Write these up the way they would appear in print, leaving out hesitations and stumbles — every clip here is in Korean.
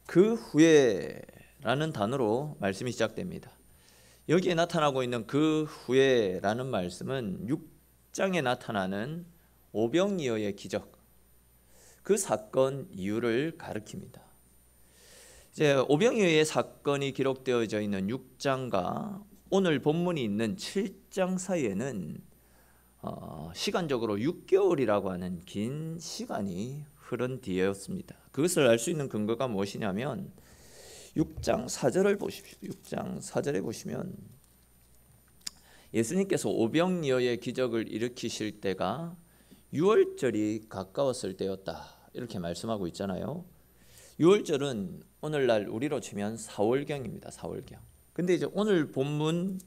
그 후에라는 단어로 말씀이 시작됩니다. 여기에 나타나고 있는 그 후에라는 말씀은 6장에 나타나는 오병이어의 기적, 그 사건 이유를 가리킵니다. 이제 오병이어의 사건이 기록되어져 있는 6장과 오늘 본문이 있는 7장 사이에는 시간적으로 6개월이라고 하는 긴 시간이 흐른 뒤였습니다. 그것을 알 수 있는 근거가 무엇이냐면 6장 4절을 보십시오. 6장 4절에 보시면 예수님께서 오병이어의 기적을 일으키실 때가 6월절이 가까웠을 때였다, 이렇게 말씀하고 있잖아요. 6월절은 오늘날 우리로 치면 4월경입니다. 4월경. 근데 이제 오늘 본문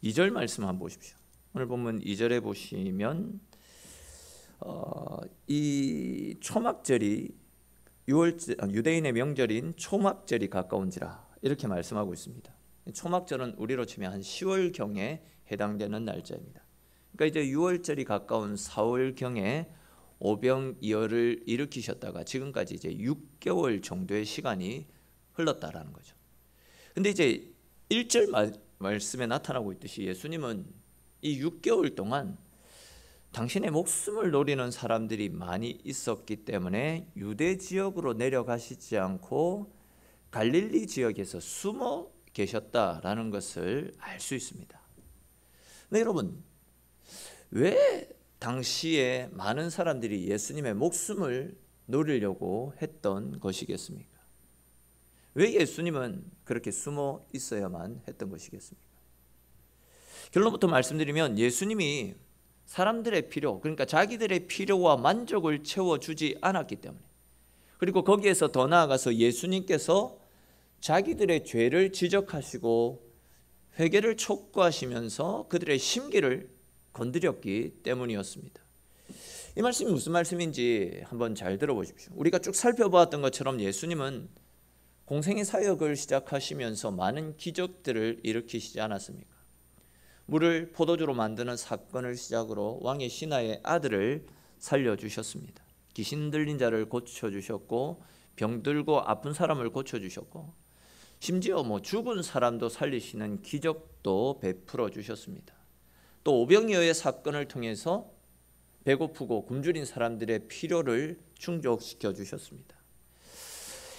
2절 말씀 한번 보십시오. 오늘 본문 2절에 보시면 이 초막절이 유대인의 명절인 초막절이 가까운지라, 이렇게 말씀하고 있습니다. 초막절은 우리로 치면 한 10월경에 해당되는 날짜입니다. 그러니까 이제 6월절이 가까운 4월경에 오병이어를 일으키셨다가 지금까지 이제 6개월 정도의 시간이 흘렀다라는 거죠. 근데 이제 1절 말씀에 나타나고 있듯이 예수님은 이 6개월 동안 당신의 목숨을 노리는 사람들이 많이 있었기 때문에 유대 지역으로 내려가시지 않고 갈릴리 지역에서 숨어 계셨다라는 것을 알 수 있습니다. 네, 여러분, 왜 당시에 많은 사람들이 예수님의 목숨을 노리려고 했던 것이겠습니까? 왜 예수님은 그렇게 숨어 있어야만 했던 것이겠습니까? 결론부터 말씀드리면 예수님이 사람들의 필요, 그러니까 자기들의 필요와 만족을 채워주지 않았기 때문에, 그리고 거기에서 더 나아가서 예수님께서 자기들의 죄를 지적하시고 회개를 촉구하시면서 그들의 심기를 건드렸기 때문이었습니다. 이 말씀이 무슨 말씀인지 한번 잘 들어보십시오. 우리가 쭉 살펴보았던 것처럼 예수님은 공생의 사역을 시작하시면서 많은 기적들을 일으키시지 않았습니까? 물을 포도주로 만드는 사건을 시작으로 왕의 신하의 아들을 살려주셨습니다. 귀신 들린 자를 고쳐주셨고, 병들고 아픈 사람을 고쳐주셨고, 심지어 죽은 사람도 살리시는 기적도 베풀어 주셨습니다. 또 오병이어의 사건을 통해서 배고프고 굶주린 사람들의 필요를 충족시켜 주셨습니다.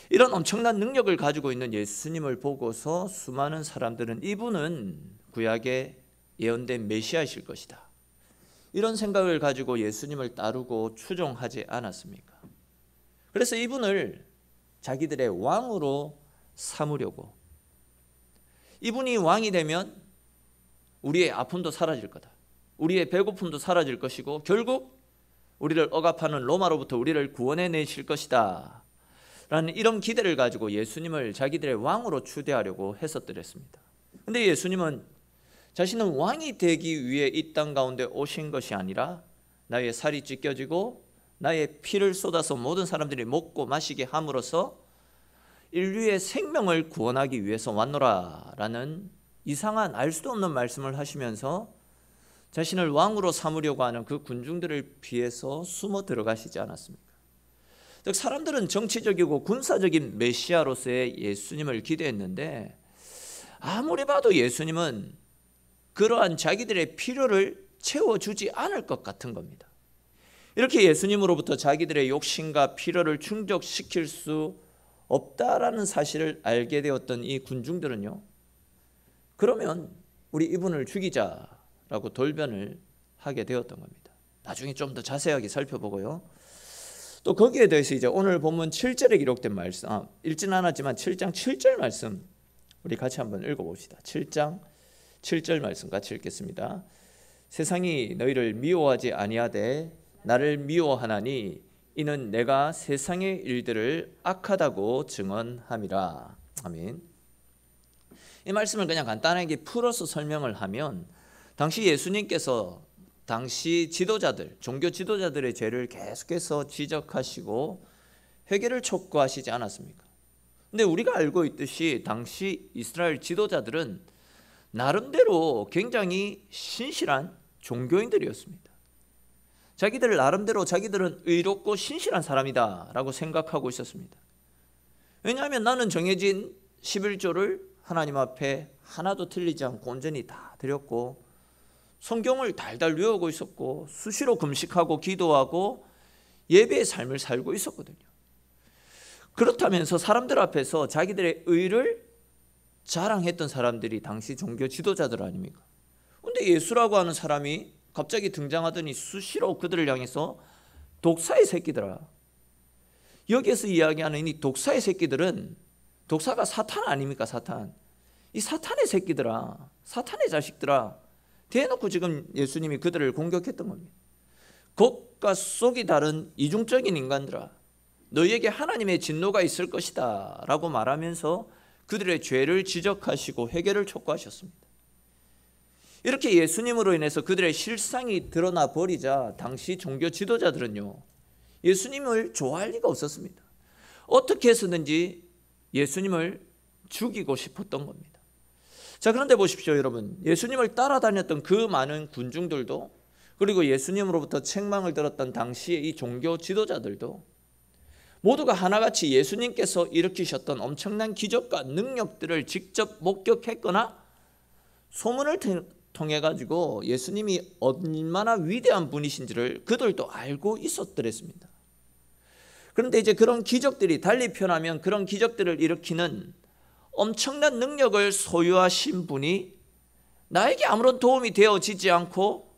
이런 엄청난 능력을 가지고 있는 예수님을 보고서 수많은 사람들은 이분은 구약의 예언된 메시아이실 것이다, 이런 생각을 가지고 예수님을 따르고 추종하지 않았습니까? 그래서 이분을 자기들의 왕으로 삼으려고, 이분이 왕이 되면 우리의 아픔도 사라질 거다, 우리의 배고픔도 사라질 것이고 결국 우리를 억압하는 로마로부터 우리를 구원해 내실 것이다 라는 이런 기대를 가지고 예수님을 자기들의 왕으로 추대하려고 했었더랬습니다. 그런데 예수님은 자신은 왕이 되기 위해 이 땅 가운데 오신 것이 아니라 나의 살이 찢겨지고 나의 피를 쏟아서 모든 사람들이 먹고 마시게 함으로써 인류의 생명을 구원하기 위해서 왔노라 라는 이상한 알 수도 없는 말씀을 하시면서 자신을 왕으로 삼으려고 하는 그 군중들을 피해서 숨어 들어가시지 않았습니까? 즉 사람들은 정치적이고 군사적인 메시아로서의 예수님을 기대했는데 아무리 봐도 예수님은 그러한 자기들의 필요를 채워주지 않을 것 같은 겁니다. 이렇게 예수님으로부터 자기들의 욕심과 필요를 충족시킬 수 없다라는 사실을 알게 되었던 이 군중들은요, 그러면 우리 이분을 죽이자라고 돌변을 하게 되었던 겁니다. 나중에 좀 더 자세하게 살펴보고요. 또 거기에 대해서 이제 오늘 본문 7절에 기록된 말씀, 읽지는 않았지만 7장 7절 말씀 우리 같이 한번 읽어봅시다. 7장 7절 말씀 같이 읽겠습니다. 세상이 너희를 미워하지 아니하되 나를 미워하나니 이는 내가 세상의 일들을 악하다고 증언함이라. 아멘. 이 말씀을 그냥 간단하게 풀어서 설명을 하면 당시 예수님께서 당시 지도자들, 종교 지도자들의 죄를 계속해서 지적하시고 회개를 촉구하시지 않았습니까? 근데 우리가 알고 있듯이 당시 이스라엘 지도자들은 나름대로 굉장히 신실한 종교인들이었습니다. 자기들 나름대로 자기들은 의롭고 신실한 사람이다 라고 생각하고 있었습니다. 왜냐하면 나는 정해진 11조를 하나님 앞에 하나도 틀리지 않고 온전히 다 드렸고, 성경을 달달 외우고 있었고, 수시로 금식하고 기도하고 예배의 삶을 살고 있었거든요. 그렇다면서 사람들 앞에서 자기들의 의를 자랑했던 사람들이 당시 종교 지도자들 아닙니까? 근데 예수라고 하는 사람이 갑자기 등장하더니 수시로 그들을 향해서 독사의 새끼들아. 여기에서 이야기하는 이 독사의 새끼들은, 독사가 사탄 아닙니까? 사탄. 이 사탄의 새끼들아, 사탄의 자식들아, 대놓고 지금 예수님이 그들을 공격했던 겁니다. 겉과 속이 다른 이중적인 인간들아, 너희에게 하나님의 진노가 있을 것이다 라고 말하면서 그들의 죄를 지적하시고 회개를 촉구하셨습니다. 이렇게 예수님으로 인해서 그들의 실상이 드러나 버리자 당시 종교 지도자들은요, 예수님을 좋아할 리가 없었습니다. 어떻게 해서든지 예수님을 죽이고 싶었던 겁니다. 자, 그런데 보십시오 여러분, 예수님을 따라다녔던 그 많은 군중들도, 그리고 예수님으로부터 책망을 들었던 당시의 이 종교 지도자들도 모두가 하나같이 예수님께서 일으키셨던 엄청난 기적과 능력들을 직접 목격했거나 소문을 통해 가지고 예수님이 얼마나 위대한 분이신지를 그들도 알고 있었더랬습니다. 그런데 이제 그런 기적들이, 달리 표현하면 그런 기적들을 일으키는 엄청난 능력을 소유하신 분이 나에게 아무런 도움이 되어지지 않고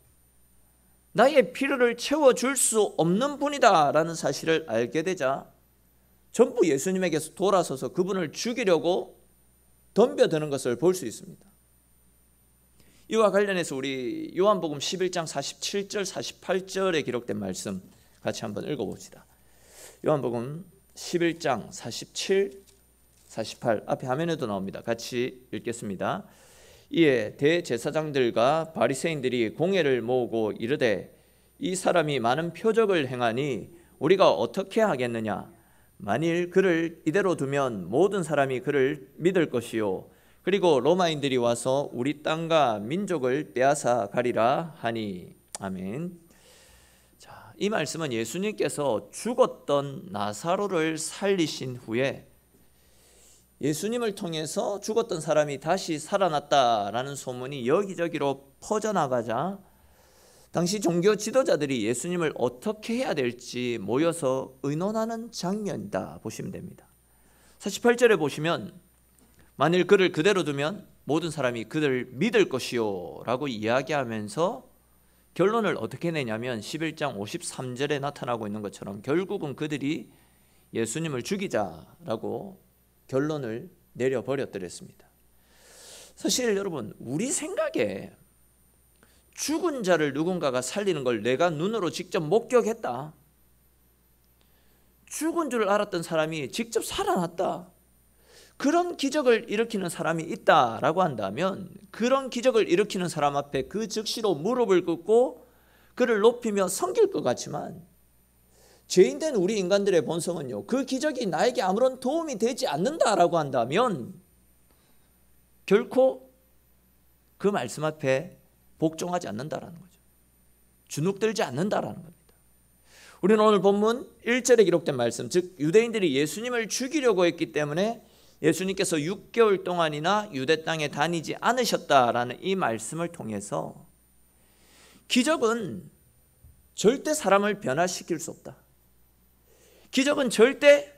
나의 필요를 채워줄 수 없는 분이다라는 사실을 알게 되자 전부 예수님에게서 돌아서서 그분을 죽이려고 덤벼드는 것을 볼 수 있습니다. 이와 관련해서 우리 요한복음 11장 47절 48절에 기록된 말씀 같이 한번 읽어봅시다. 요한복음 11장 47, 48 앞에 화면에도 나옵니다. 같이 읽겠습니다. 이에 대제사장들과 바리새인들이 공회를 모으고 이르되 이 사람이 많은 표적을 행하니 우리가 어떻게 하겠느냐? 만일 그를 이대로 두면 모든 사람이 그를 믿을 것이요 그리고 로마인들이 와서 우리 땅과 민족을 빼앗아 가리라 하니. 아멘. 자, 이 말씀은 예수님께서 죽었던 나사로를 살리신 후에 예수님을 통해서 죽었던 사람이 다시 살아났다라는 소문이 여기저기로 퍼져나가자 당시 종교 지도자들이 예수님을 어떻게 해야 될지 모여서 의논하는 장면이다 보시면 됩니다. 48절에 보시면 만일 그를 그대로 두면 모든 사람이 그를 믿을 것이요 라고 이야기하면서 결론을 어떻게 내냐면 11장 53절에 나타나고 있는 것처럼 결국은 그들이 예수님을 죽이자라고 결론을 내려버렸더랬습니다. 사실 여러분, 우리 생각에 죽은 자를 누군가가 살리는 걸 내가 눈으로 직접 목격했다, 죽은 줄 알았던 사람이 직접 살아났다, 그런 기적을 일으키는 사람이 있다라고 한다면 그런 기적을 일으키는 사람 앞에 그 즉시로 무릎을 꿇고 그를 높이며 섬길 것 같지만 죄인된 우리 인간들의 본성은요, 그 기적이 나에게 아무런 도움이 되지 않는다라고 한다면 결코 그 말씀 앞에 복종하지 않는다라는 거죠. 주눅들지 않는다라는 겁니다. 우리는 오늘 본문 1절에 기록된 말씀, 즉 유대인들이 예수님을 죽이려고 했기 때문에 예수님께서 6개월 동안이나 유대 땅에 다니지 않으셨다라는 이 말씀을 통해서 기적은 절대 사람을 변화시킬 수 없다, 기적은 절대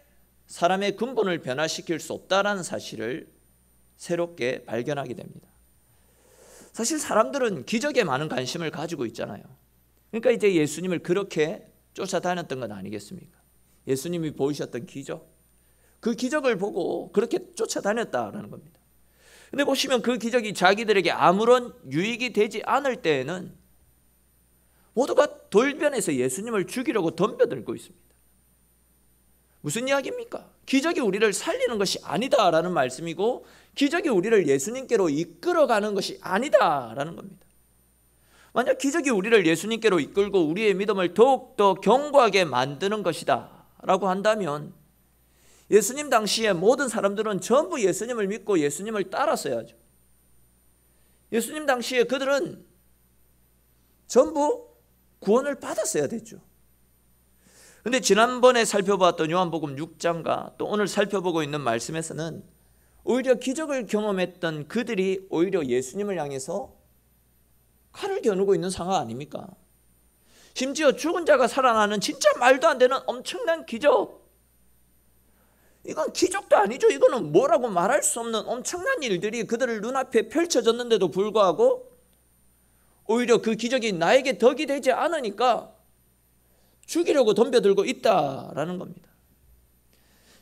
사람의 근본을 변화시킬 수 없다라는 사실을 새롭게 발견하게 됩니다. 사실 사람들은 기적에 많은 관심을 가지고 있잖아요. 그러니까 이제 예수님을 그렇게 쫓아다녔던 건 아니겠습니까? 예수님이 보이셨던 기적, 그 기적을 보고 그렇게 쫓아다녔다라는 겁니다. 근데 보시면 그 기적이 자기들에게 아무런 유익이 되지 않을 때에는 모두가 돌변해서 예수님을 죽이려고 덤벼들고 있습니다. 무슨 이야기입니까? 기적이 우리를 살리는 것이 아니다라는 말씀이고 기적이 우리를 예수님께로 이끌어가는 것이 아니다라는 겁니다. 만약 기적이 우리를 예수님께로 이끌고 우리의 믿음을 더욱더 견고하게 만드는 것이다 라고 한다면 예수님 당시에 모든 사람들은 전부 예수님을 믿고 예수님을 따랐어야죠. 예수님 당시에 그들은 전부 구원을 받았어야 됐죠. 근데 지난번에 살펴봤던 요한복음 6장과 또 오늘 살펴보고 있는 말씀에서는 오히려 기적을 경험했던 그들이 오히려 예수님을 향해서 칼을 겨누고 있는 상황 아닙니까? 심지어 죽은 자가 살아나는 진짜 말도 안 되는 엄청난 기적, 이건 기적도 아니죠. 이거는 뭐라고 말할 수 없는 엄청난 일들이 그들을 눈앞에 펼쳐졌는데도 불구하고 오히려 그 기적이 나에게 덕이 되지 않으니까 죽이려고 덤벼들고 있다라는 겁니다.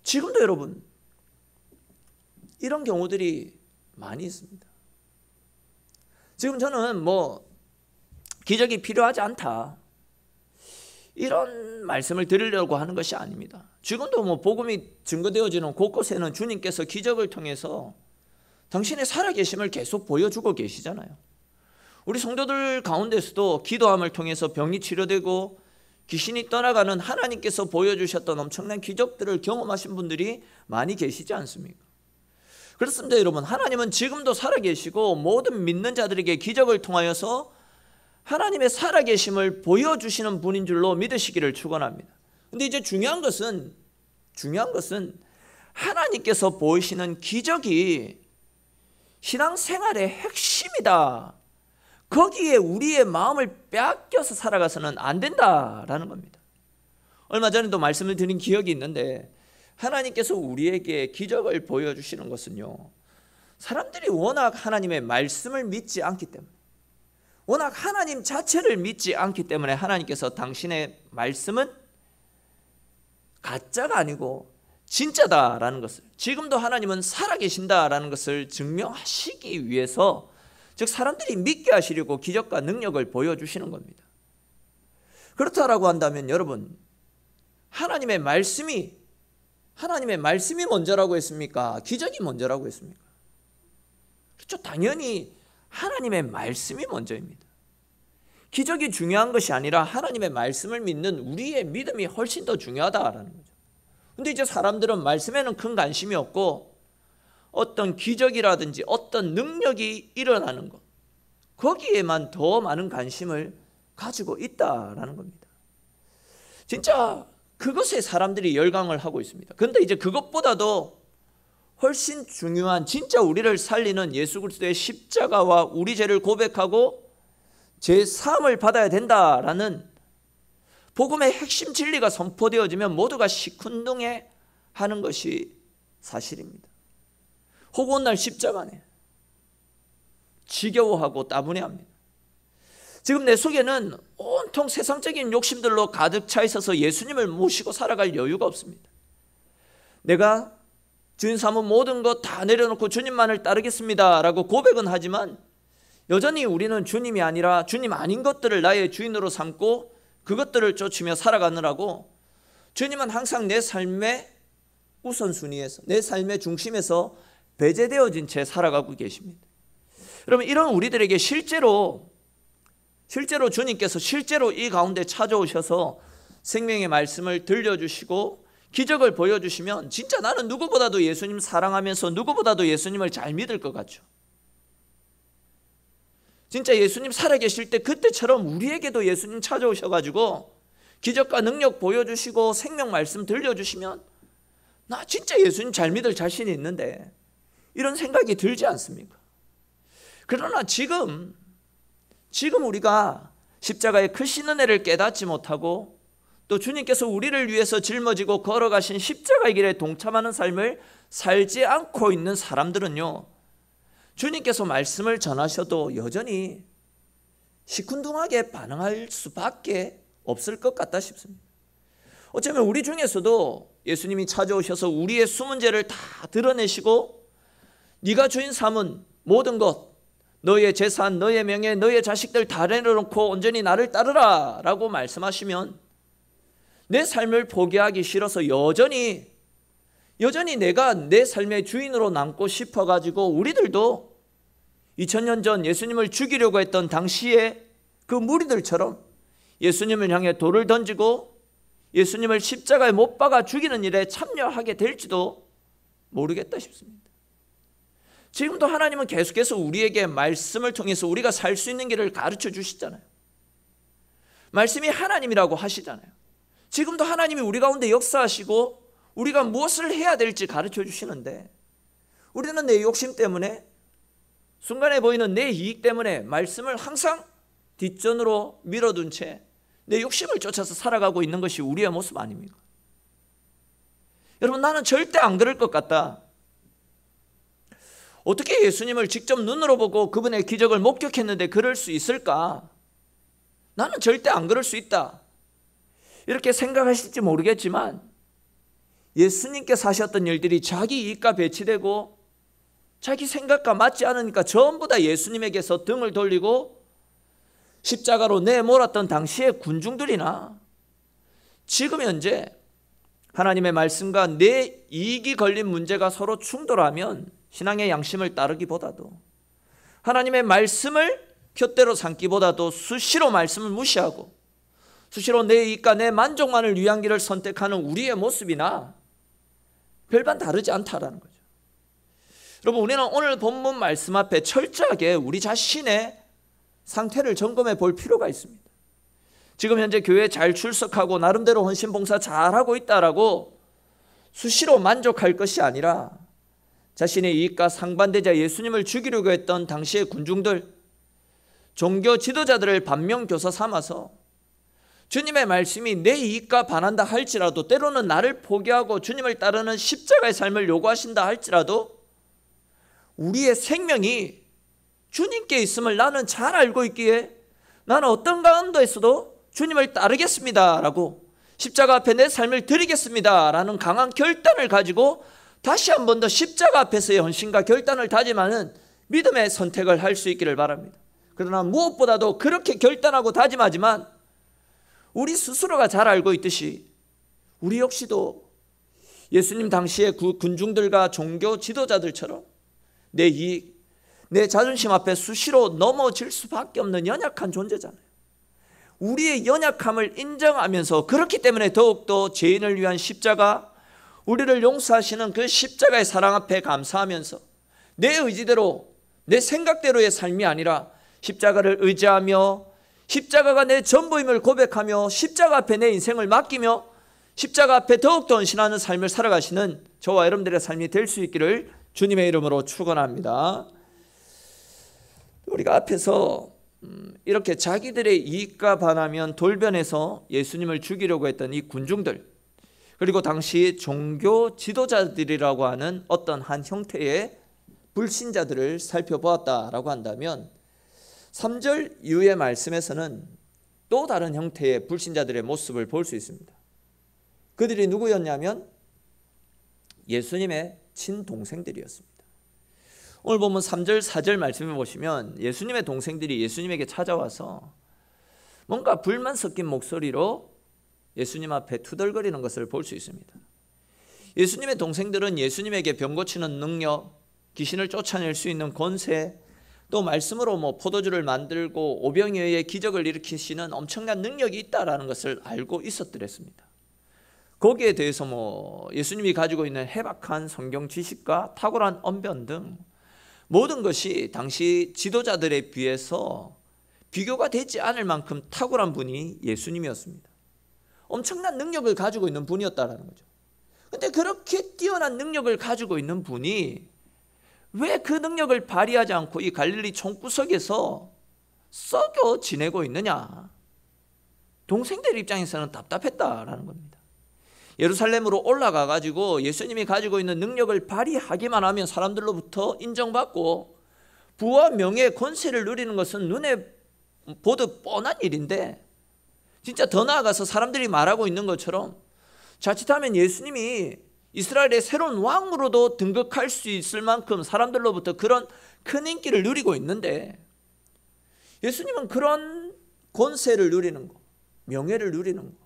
지금도 여러분 이런 경우들이 많이 있습니다. 지금 저는 기적이 필요하지 않다 이런 말씀을 드리려고 하는 것이 아닙니다. 지금도 복음이 증거되어지는 곳곳에는 주님께서 기적을 통해서 당신의 살아계심을 계속 보여주고 계시잖아요. 우리 성도들 가운데서도 기도함을 통해서 병이 치료되고 귀신이 떠나가는 하나님께서 보여주셨던 엄청난 기적들을 경험하신 분들이 많이 계시지 않습니까? 그렇습니다. 여러분, 하나님은 지금도 살아계시고 모든 믿는 자들에게 기적을 통하여서 하나님의 살아계심을 보여주시는 분인 줄로 믿으시기를 축원합니다. 근데 이제 중요한 것은 하나님께서 보이시는 기적이 신앙생활의 핵심이다, 거기에 우리의 마음을 빼앗겨서 살아가서는 안 된다라는 겁니다. 얼마 전에도 말씀을 드린 기억이 있는데, 하나님께서 우리에게 기적을 보여주시는 것은요, 사람들이 워낙 하나님의 말씀을 믿지 않기 때문에, 워낙 하나님 자체를 믿지 않기 때문에 하나님께서 당신의 말씀은 가짜가 아니고 진짜다라는 것을, 지금도 하나님은 살아계신다라는 것을 증명하시기 위해서, 즉 사람들이 믿게 하시려고 기적과 능력을 보여주시는 겁니다. 그렇다라고 한다면 여러분, 하나님의 말씀이 먼저라고 했습니까? 기적이 먼저라고 했습니까? 그렇죠. 당연히 하나님의 말씀이 먼저입니다. 기적이 중요한 것이 아니라 하나님의 말씀을 믿는 우리의 믿음이 훨씬 더 중요하다라는 거죠. 근데 이제 사람들은 말씀에는 큰 관심이 없고 어떤 기적이라든지 어떤 능력이 일어나는 것, 거기에만 더 많은 관심을 가지고 있다라는 겁니다. 진짜 그것에 사람들이 열광을 하고 있습니다. 그런데 이제 그것보다도 훨씬 중요한, 진짜 우리를 살리는 예수 그리스도의 십자가와 우리 죄를 고백하고 제 사함을 받아야 된다라는 복음의 핵심 진리가 선포되어지면 모두가 시큰둥해 하는 것이 사실입니다. 혹은 날 십자가네, 지겨워하고 따분해합니다. 지금 내 속에는 온통 세상적인 욕심들로 가득 차 있어서 예수님을 모시고 살아갈 여유가 없습니다. 내가 주인 삼은 모든 것 다 내려놓고 주님만을 따르겠습니다 라고 고백은 하지만 여전히 우리는 주님이 아니라 주님 아닌 것들을 나의 주인으로 삼고 그것들을 쫓으며 살아가느라고 주님은 항상 내 삶의 우선순위에서, 내 삶의 중심에서 배제되어진 채 살아가고 계십니다. 여러분, 이런 우리들에게 실제로 주님께서 실제로 이 가운데 찾아오셔서 생명의 말씀을 들려주시고 기적을 보여주시면 진짜 나는 누구보다도 예수님 사랑하면서 누구보다도 예수님을 잘 믿을 것 같죠. 진짜 예수님 살아계실 때 그때처럼 우리에게도 예수님 찾아오셔가지고 기적과 능력 보여주시고 생명 말씀 들려주시면 나 진짜 예수님 잘 믿을 자신이 있는데, 이런 생각이 들지 않습니까? 그러나 지금 우리가 십자가의 크신 은혜를 깨닫지 못하고 또 주님께서 우리를 위해서 짊어지고 걸어가신 십자가의 길에 동참하는 삶을 살지 않고 있는 사람들은요, 주님께서 말씀을 전하셔도 여전히 시큰둥하게 반응할 수밖에 없을 것 같다 싶습니다. 어쩌면 우리 중에서도 예수님이 찾아오셔서 우리의 숨은 죄를 다 드러내시고 네가 주인 삼은 모든 것, 너의 재산, 너의 명예, 너의 자식들 다 내려놓고 온전히 나를 따르라 라고 말씀하시면 내 삶을 포기하기 싫어서 여전히 내가 내 삶의 주인으로 남고 싶어가지고, 우리들도 2000년 전 예수님을 죽이려고 했던 당시에 그 무리들처럼 예수님을 향해 돌을 던지고 예수님을 십자가에 못 박아 죽이는 일에 참여하게 될지도 모르겠다 싶습니다. 지금도 하나님은 계속해서 우리에게 말씀을 통해서 우리가 살 수 있는 길을 가르쳐 주시잖아요. 말씀이 하나님이라고 하시잖아요. 지금도 하나님이 우리 가운데 역사하시고 우리가 무엇을 해야 될지 가르쳐 주시는데, 우리는 내 욕심 때문에, 순간에 보이는 내 이익 때문에 말씀을 항상 뒷전으로 밀어둔 채 내 욕심을 쫓아서 살아가고 있는 것이 우리의 모습 아닙니까? 여러분, 나는 절대 안 그럴 것 같다. 어떻게 예수님을 직접 눈으로 보고 그분의 기적을 목격했는데 그럴 수 있을까? 나는 절대 안 그럴 수 있다, 이렇게 생각하실지 모르겠지만, 예수님께서 하셨던 일들이 자기 이익과 배치되고 자기 생각과 맞지 않으니까 전부 다 예수님에게서 등을 돌리고 십자가로 내몰았던 당시의 군중들이나 지금 현재 하나님의 말씀과 내 이익이 걸린 문제가 서로 충돌하면 신앙의 양심을 따르기보다도, 하나님의 말씀을 푯대로 삼기보다도 수시로 말씀을 무시하고 수시로 내 이익과 내 만족만을 위한 길을 선택하는 우리의 모습이나 별반 다르지 않다라는 거죠. 여러분, 우리는 오늘 본문 말씀 앞에 철저하게 우리 자신의 상태를 점검해 볼 필요가 있습니다. 지금 현재 교회에 잘 출석하고 나름대로 헌신봉사 잘하고 있다라고 수시로 만족할 것이 아니라, 자신의 이익과 상반되자 예수님을 죽이려고 했던 당시의 군중들, 종교 지도자들을 반면교사 삼아서 주님의 말씀이 내 이익과 반한다 할지라도, 때로는 나를 포기하고 주님을 따르는 십자가의 삶을 요구하신다 할지라도, 우리의 생명이 주님께 있음을 나는 잘 알고 있기에 나는 어떤 가운데에서도 주님을 따르겠습니다 라고, 십자가 앞에 내 삶을 드리겠습니다 라는 강한 결단을 가지고 다시 한 번 더 십자가 앞에서의 헌신과 결단을 다짐하는 믿음의 선택을 할 수 있기를 바랍니다. 그러나 무엇보다도 그렇게 결단하고 다짐하지만 우리 스스로가 잘 알고 있듯이 우리 역시도 예수님 당시의 군중들과 종교 지도자들처럼 내 이익, 내 자존심 앞에 수시로 넘어질 수밖에 없는 연약한 존재잖아요. 우리의 연약함을 인정하면서, 그렇기 때문에 더욱더 죄인을 위한 십자가, 우리를 용서하시는 그 십자가의 사랑 앞에 감사하면서 내 의지대로, 내 생각대로의 삶이 아니라 십자가를 의지하며 십자가가 내 전부임을 고백하며 십자가 앞에 내 인생을 맡기며 십자가 앞에 더욱더 헌신하는 삶을 살아가시는 저와 여러분들의 삶이 될 수 있기를 주님의 이름으로 축원합니다. 우리가 앞에서 이렇게 자기들의 이익과 반하면 돌변해서 예수님을 죽이려고 했던 이 군중들, 그리고 당시 종교 지도자들이라고 하는 어떤 한 형태의 불신자들을 살펴보았다라고 한다면, 3절 이후의 말씀에서는 또 다른 형태의 불신자들의 모습을 볼 수 있습니다. 그들이 누구였냐면 예수님의 친동생들이었습니다. 오늘 보면 3절 4절 말씀을 보시면 예수님의 동생들이 예수님에게 찾아와서 뭔가 불만 섞인 목소리로 예수님 앞에 투덜거리는 것을 볼 수 있습니다. 예수님의 동생들은 예수님에게 병 고치는 능력, 귀신을 쫓아낼 수 있는 권세, 또 말씀으로 포도주를 만들고 오병이어의 기적을 일으키시는 엄청난 능력이 있다라는 것을 알고 있었더랬습니다. 거기에 대해서 예수님이 가지고 있는 해박한 성경 지식과 탁월한 언변 등 모든 것이 당시 지도자들에 비해서 비교가 되지 않을 만큼 탁월한 분이 예수님이었습니다. 엄청난 능력을 가지고 있는 분이었다라는 거죠. 그런데 그렇게 뛰어난 능력을 가지고 있는 분이 왜 그 능력을 발휘하지 않고 이 갈릴리 총구석에서 썩여 지내고 있느냐? 동생들 입장에서는 답답했다라는 겁니다. 예루살렘으로 올라가 가지고 예수님이 가지고 있는 능력을 발휘하기만 하면 사람들로부터 인정받고 부와 명예, 권세를 누리는 것은 눈에 보듯 뻔한 일인데, 진짜 더 나아가서 사람들이 말하고 있는 것처럼 자칫하면 예수님이 이스라엘의 새로운 왕으로도 등극할 수 있을 만큼 사람들로부터 그런 큰 인기를 누리고 있는데, 예수님은 그런 권세를 누리는 거, 명예를 누리는 거,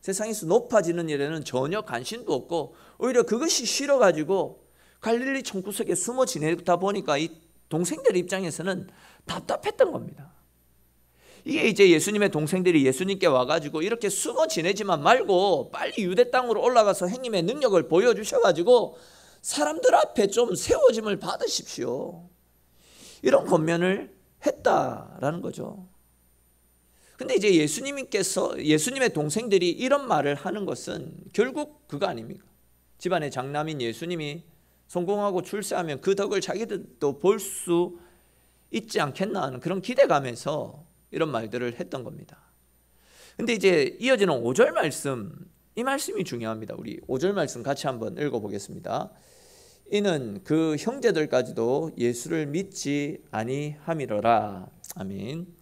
세상에서 높아지는 일에는 전혀 관심도 없고 오히려 그것이 싫어가지고 갈릴리 총구석에 숨어 지내다 보니까 이 동생들 입장에서는 답답했던 겁니다. 이게 이제 예수님의 동생들이 예수님께 와가지고 이렇게 숨어 지내지만 말고 빨리 유대 땅으로 올라가서 행님의 능력을 보여주셔가지고 사람들 앞에 좀 세워짐을 받으십시오, 이런 권면을 했다라는 거죠. 근데 이제 예수님의 동생들이 이런 말을 하는 것은 결국 그거 아닙니까? 집안의 장남인 예수님이 성공하고 출세하면 그 덕을 자기들도 볼 수 있지 않겠나 하는 그런 기대감에서 이런 말들을 했던 겁니다. 근데 이제 이어지는 5절 말씀, 이 말씀이 중요합니다. 우리 5절 말씀 같이 한번 읽어보겠습니다. 이는 그 형제들까지도 예수를 믿지 아니함이로라. 아멘.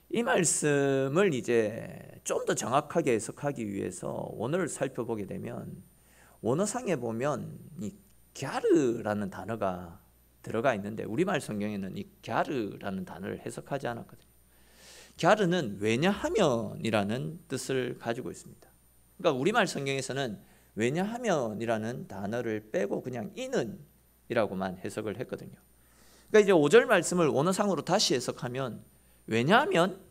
이 말씀을 이제 좀 더 정확하게 해석하기 위해서 원어를 살펴보게 되면 원어상에 보면 이 갸르라는 단어가 들어가 있는데 우리말 성경에는 이 갸르라는 단어를 해석하지 않았거든요. 갸르는 왜냐하면이라는 뜻을 가지고 있습니다. 그러니까 우리말 성경에서는 왜냐하면이라는 단어를 빼고 그냥 이는 이라고만 해석을 했거든요. 그러니까 이제 5절 말씀을 원어상으로 다시 해석하면 왜냐하면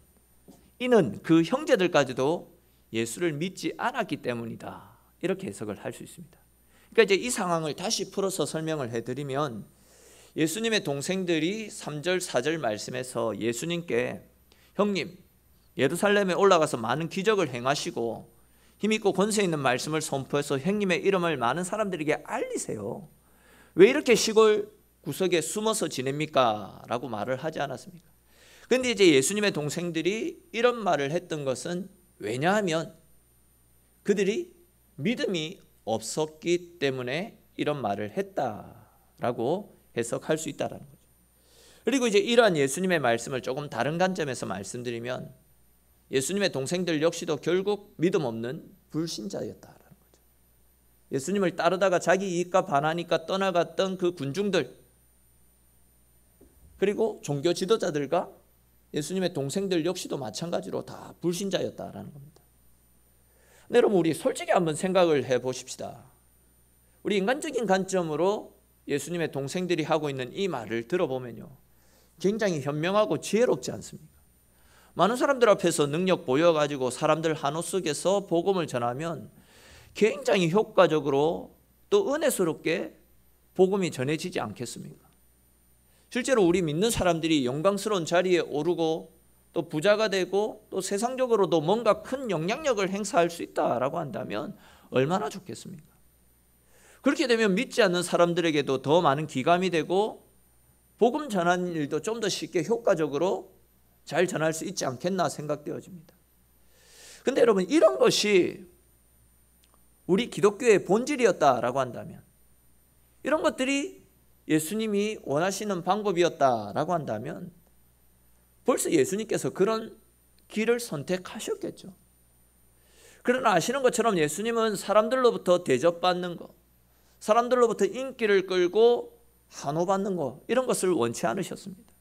이는 그 형제들까지도 예수를 믿지 않았기 때문이다, 이렇게 해석을 할 수 있습니다. 그러니까 이제 이 상황을 다시 풀어서 설명을 해드리면 예수님의 동생들이 3절 4절 말씀에서 예수님께 형님 예루살렘에 올라가서 많은 기적을 행하시고 힘있고 권세 있는 말씀을 선포해서 형님의 이름을 많은 사람들에게 알리세요. 왜 이렇게 시골 구석에 숨어서 지냅니까? 라고 말을 하지 않았습니까? 그런데 이제 예수님의 동생들이 이런 말을 했던 것은 왜냐하면 그들이 믿음이 없었기 때문에 이런 말을 했다라고 해석할 수 있다는 거죠. 그리고 이제 이러한 예수님의 말씀을 조금 다른 관점에서 말씀드리면 예수님의 동생들 역시도 결국 믿음 없는 불신자였다라는 거죠. 예수님을 따르다가 자기 이익과 반하니까 떠나갔던 그 군중들, 그리고 종교 지도자들과 예수님의 동생들 역시도 마찬가지로 다 불신자였다라는 겁니다. 근데 여러분, 우리 솔직히 한번 생각을 해보십시다. 우리 인간적인 관점으로 예수님의 동생들이 하고 있는 이 말을 들어보면요, 굉장히 현명하고 지혜롭지 않습니까? 많은 사람들 앞에서 능력 보여가지고 사람들 한호 속에서 복음을 전하면 굉장히 효과적으로 또 은혜스럽게 복음이 전해지지 않겠습니까? 실제로 우리 믿는 사람들이 영광스러운 자리에 오르고 또 부자가 되고 또 세상적으로도 뭔가 큰 영향력을 행사할 수 있다라고 한다면 얼마나 좋겠습니까? 그렇게 되면 믿지 않는 사람들에게도 더 많은 기감이 되고 복음 전하는 일도 좀 더 쉽게 효과적으로 잘 전할 수 있지 않겠나 생각되어집니다. 그런데 여러분, 이런 것이 우리 기독교의 본질이었다라고 한다면, 이런 것들이 예수님이 원하시는 방법이었다라고 한다면 벌써 예수님께서 그런 길을 선택하셨겠죠. 그러나 아시는 것처럼 예수님은 사람들로부터 대접받는 것, 사람들로부터 인기를 끌고 환호받는 것, 이런 것을 원치 않으셨습니다.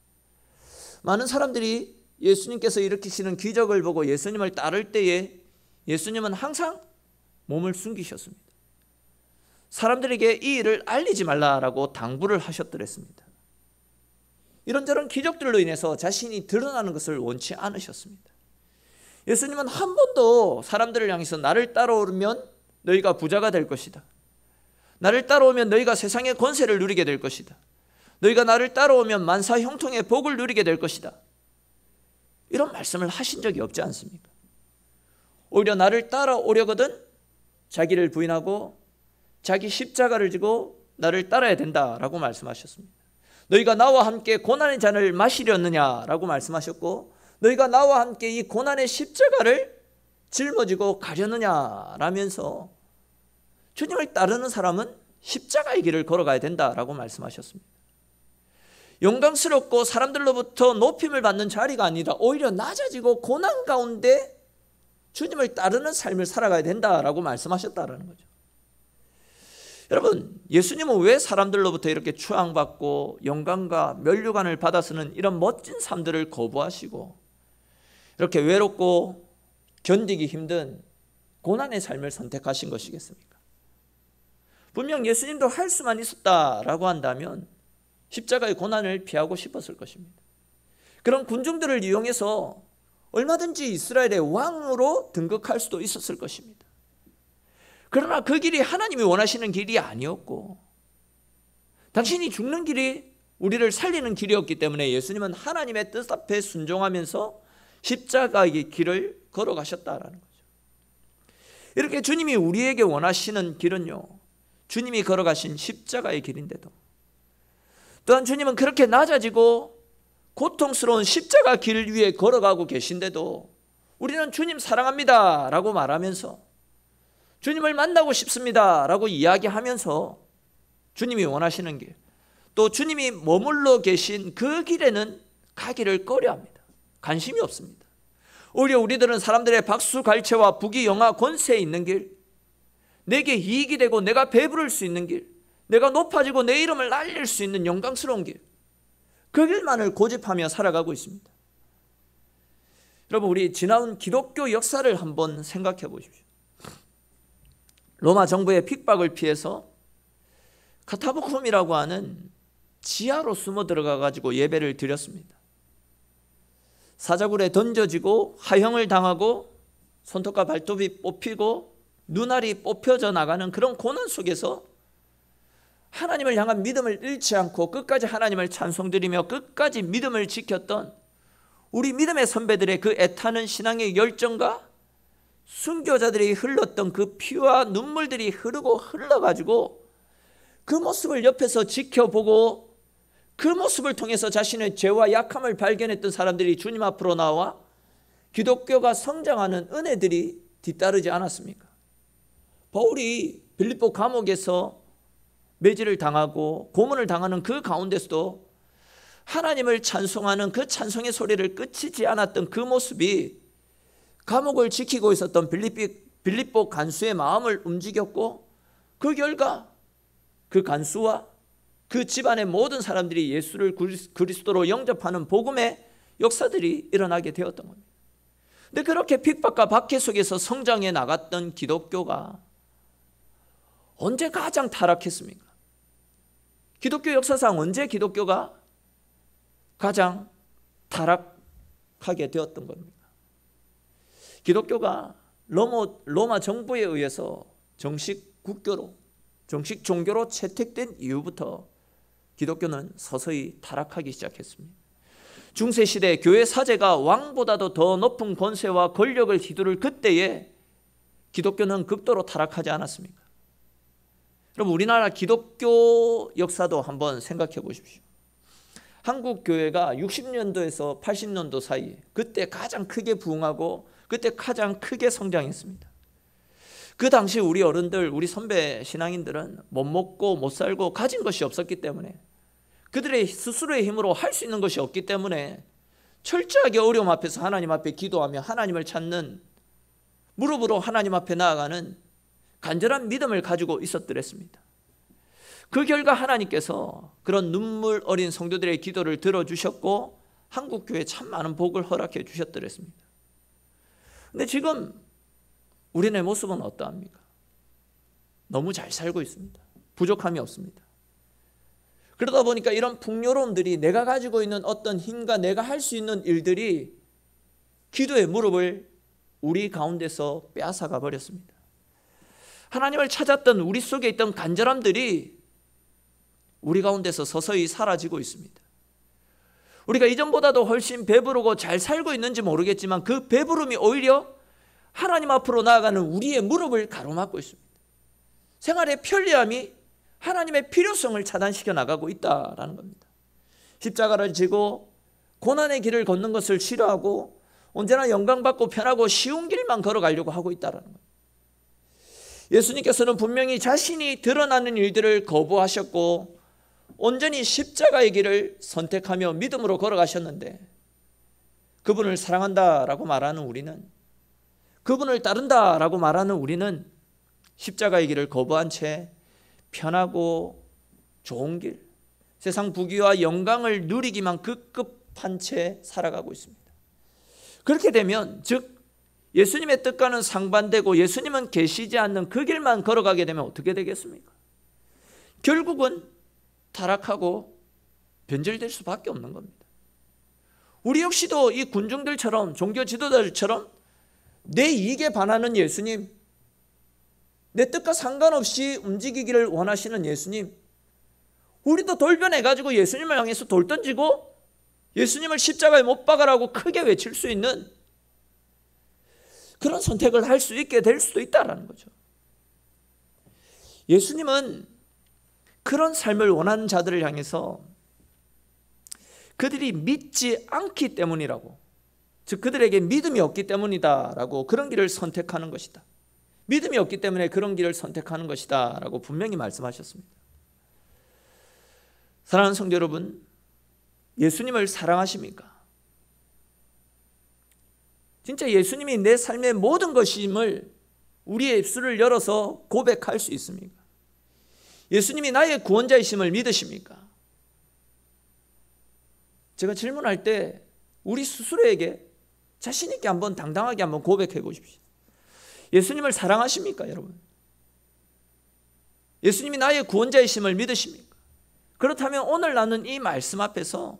많은 사람들이 예수님께서 일으키시는 기적을 보고 예수님을 따를 때에 예수님은 항상 몸을 숨기셨습니다. 사람들에게 이 일을 알리지 말라라고 당부를 하셨더랬습니다. 이런저런 기적들로 인해서 자신이 드러나는 것을 원치 않으셨습니다. 예수님은 한 번도 사람들을 향해서 나를 따라오면 너희가 부자가 될 것이다, 나를 따라오면 너희가 세상의 권세를 누리게 될 것이다, 너희가 나를 따라오면 만사 형통의 복을 누리게 될 것이다, 이런 말씀을 하신 적이 없지 않습니까? 오히려 나를 따라오려거든 자기를 부인하고 자기 십자가를 지고 나를 따라야 된다라고 말씀하셨습니다. 너희가 나와 함께 고난의 잔을 마시려느냐라고 말씀하셨고, 너희가 나와 함께 이 고난의 십자가를 짊어지고 가려느냐라면서 주님을 따르는 사람은 십자가의 길을 걸어가야 된다라고 말씀하셨습니다. 영광스럽고 사람들로부터 높임을 받는 자리가 아니라 오히려 낮아지고 고난 가운데 주님을 따르는 삶을 살아가야 된다라고 말씀하셨다라는 거죠. 여러분, 예수님은 왜 사람들로부터 이렇게 추앙받고 영광과 면류관을 받아서는 이런 멋진 삶들을 거부하시고 이렇게 외롭고 견디기 힘든 고난의 삶을 선택하신 것이겠습니까? 분명 예수님도 할 수만 있었다라고 한다면 십자가의 고난을 피하고 싶었을 것입니다. 그런 군중들을 이용해서 얼마든지 이스라엘의 왕으로 등극할 수도 있었을 것입니다. 그러나 그 길이 하나님이 원하시는 길이 아니었고, 당신이 죽는 길이 우리를 살리는 길이었기 때문에 예수님은 하나님의 뜻 앞에 순종하면서 십자가의 길을 걸어가셨다라는 거죠. 이렇게 주님이 우리에게 원하시는 길은요, 주님이 걸어가신 십자가의 길인데도, 또한 주님은 그렇게 낮아지고 고통스러운 십자가 길 위에 걸어가고 계신데도 우리는 주님 사랑합니다 라고 말하면서, 주님을 만나고 싶습니다 라고 이야기하면서 주님이 원하시는 길, 또 주님이 머물러 계신 그 길에는 가기를 꺼려합니다. 관심이 없습니다. 오히려 우리들은 사람들의 박수 갈채와 부귀영화 권세에 있는 길, 내게 이익이 되고 내가 배부를 수 있는 길, 내가 높아지고 내 이름을 날릴 수 있는 영광스러운 길, 그 길만을 고집하며 살아가고 있습니다. 여러분, 우리 지나온 기독교 역사를 한번 생각해 보십시오. 로마 정부의 핍박을 피해서 카타보쿰이라고 하는 지하로 숨어 들어가 가지고 예배를 드렸습니다. 사자굴에 던져지고 하형을 당하고 손톱과 발톱이 뽑히고 눈알이 뽑혀져 나가는 그런 고난 속에서 하나님을 향한 믿음을 잃지 않고 끝까지 하나님을 찬송드리며 끝까지 믿음을 지켰던 우리 믿음의 선배들의 그 애타는 신앙의 열정과 순교자들이 흘렀던 그 피와 눈물들이 흐르고 흘러가지고 그 모습을 옆에서 지켜보고 그 모습을 통해서 자신의 죄와 약함을 발견했던 사람들이 주님 앞으로 나와 기독교가 성장하는 은혜들이 뒤따르지 않았습니까? 바울이 빌립보 감옥에서 매질을 당하고 고문을 당하는 그 가운데서도 하나님을 찬송하는 그 찬송의 소리를 그치지 않았던 그 모습이 감옥을 지키고 있었던 빌립보 간수의 마음을 움직였고, 그 결과 그 간수와 그 집안의 모든 사람들이 예수를 그리스도로 영접하는 복음의 역사들이 일어나게 되었던 겁니다. 근데 그렇게 핍박과 박해 속에서 성장해 나갔던 기독교가 언제 가장 타락했습니까? 기독교 역사상 언제 기독교가 가장 타락하게 되었던 겁니다. 기독교가 로마 정부에 의해서 정식 국교로, 정식 종교로 채택된 이후부터 기독교는 서서히 타락하기 시작했습니다. 중세시대 교회 사제가 왕보다도 더 높은 권세와 권력을 휘두를 그때에 기독교는 극도로 타락하지 않았습니까? 여러분, 우리나라 기독교 역사도 한번 생각해 보십시오. 한국 교회가 60년도에서 80년도 사이, 그때 가장 크게 부흥하고 그때 가장 크게 성장했습니다. 그 당시 우리 어른들, 우리 선배 신앙인들은 못 먹고 못 살고 가진 것이 없었기 때문에, 그들의 스스로의 힘으로 할 수 있는 것이 없기 때문에 철저하게 어려움 앞에서 하나님 앞에 기도하며 하나님을 찾는, 무릎으로 하나님 앞에 나아가는 간절한 믿음을 가지고 있었더랬습니다. 그 결과 하나님께서 그런 눈물 어린 성도들의 기도를 들어주셨고 한국 교회에 참 많은 복을 허락해 주셨더랬습니다. 근데 지금 우리네 모습은 어떠합니까? 너무 잘 살고 있습니다. 부족함이 없습니다. 그러다 보니까 이런 풍요로움들이, 내가 가지고 있는 어떤 힘과 내가 할 수 있는 일들이 기도의 무릎을 우리 가운데서 빼앗아가 버렸습니다. 하나님을 찾았던 우리 속에 있던 간절함들이 우리 가운데서 서서히 사라지고 있습니다. 우리가 이전보다도 훨씬 배부르고 잘 살고 있는지 모르겠지만 그 배부름이 오히려 하나님 앞으로 나아가는 우리의 무릎을 가로막고 있습니다. 생활의 편리함이 하나님의 필요성을 차단시켜 나가고 있다라는 겁니다. 십자가를 지고 고난의 길을 걷는 것을 싫어하고 언제나 영광받고 편하고 쉬운 길만 걸어가려고 하고 있다는 겁니다. 예수님께서는 분명히 자신이 드러나는 일들을 거부하셨고 온전히 십자가의 길을 선택하며 믿음으로 걸어가셨는데, 그분을 사랑한다라고 말하는 우리는, 그분을 따른다라고 말하는 우리는 십자가의 길을 거부한 채 편하고 좋은 길, 세상 부귀와 영광을 누리기만 급급한 채 살아가고 있습니다. 그렇게 되면, 즉 예수님의 뜻과는 상반되고 예수님은 계시지 않는 그 길만 걸어가게 되면 어떻게 되겠습니까? 결국은 타락하고 변질될 수밖에 없는 겁니다. 우리 역시도 이 군중들처럼, 종교 지도자들처럼 내 이익에 반하는 예수님, 내 뜻과 상관없이 움직이기를 원하시는 예수님, 우리도 돌변해가지고 예수님을 향해서 돌 던지고 예수님을 십자가에 못 박아라고 크게 외칠 수 있는 그런 선택을 할 수 있게 될 수도 있다라는 거죠. 예수님은 그런 삶을 원하는 자들을 향해서 그들이 믿지 않기 때문이라고, 즉 그들에게 믿음이 없기 때문이다라고 그런 길을 선택하는 것이다. 믿음이 없기 때문에 그런 길을 선택하는 것이다 라고 분명히 말씀하셨습니다. 사랑하는 성도 여러분, 예수님을 사랑하십니까? 진짜 예수님이 내 삶의 모든 것임을 우리의 입술을 열어서 고백할 수 있습니까? 예수님이 나의 구원자이심을 믿으십니까? 제가 질문할 때 우리 스스로에게 자신 있게 한번 당당하게 한번 고백해 보십시오. 예수님을 사랑하십니까, 여러분? 예수님이 나의 구원자이심을 믿으십니까? 그렇다면 오늘 나는 이 말씀 앞에서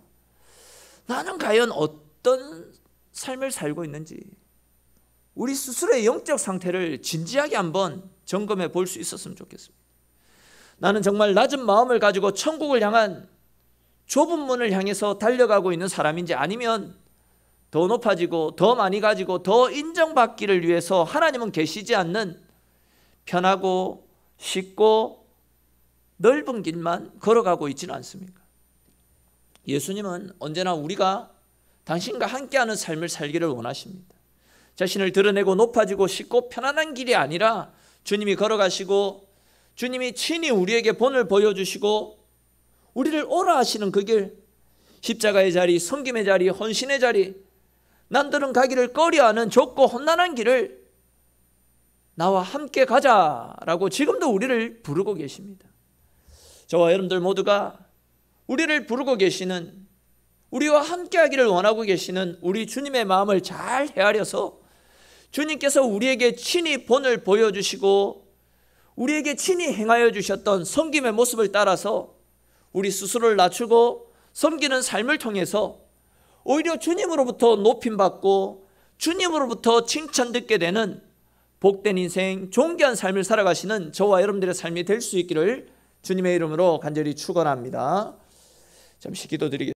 나는 과연 어떤 삶을 살고 있는지 우리 스스로의 영적 상태를 진지하게 한번 점검해 볼 수 있었으면 좋겠습니다. 나는 정말 낮은 마음을 가지고 천국을 향한 좁은 문을 향해서 달려가고 있는 사람인지, 아니면 더 높아지고 더 많이 가지고 더 인정받기를 위해서 하나님은 계시지 않는 편하고 쉽고 넓은 길만 걸어가고 있지는 않습니까? 예수님은 언제나 우리가 당신과 함께하는 삶을 살기를 원하십니다. 자신을 드러내고 높아지고 쉽고 편안한 길이 아니라 주님이 걸어가시고 주님이 친히 우리에게 본을 보여주시고 우리를 오라 하시는 그 길, 십자가의 자리, 섬김의 자리, 헌신의 자리, 남들은 가기를 꺼려하는 좁고 험난한 길을 나와 함께 가자라고 지금도 우리를 부르고 계십니다. 저와 여러분들 모두가 우리를 부르고 계시는, 우리와 함께 하기를 원하고 계시는 우리 주님의 마음을 잘 헤아려서 주님께서 우리에게 친히 본을 보여주시고 우리에게 친히 행하여 주셨던 섬김의 모습을 따라서 우리 스스로를 낮추고 섬기는 삶을 통해서 오히려 주님으로부터 높임받고 주님으로부터 칭찬 듣게 되는 복된 인생, 존귀한 삶을 살아가시는 저와 여러분들의 삶이 될 수 있기를 주님의 이름으로 간절히 축원합니다. 잠시 기도드리겠습니다.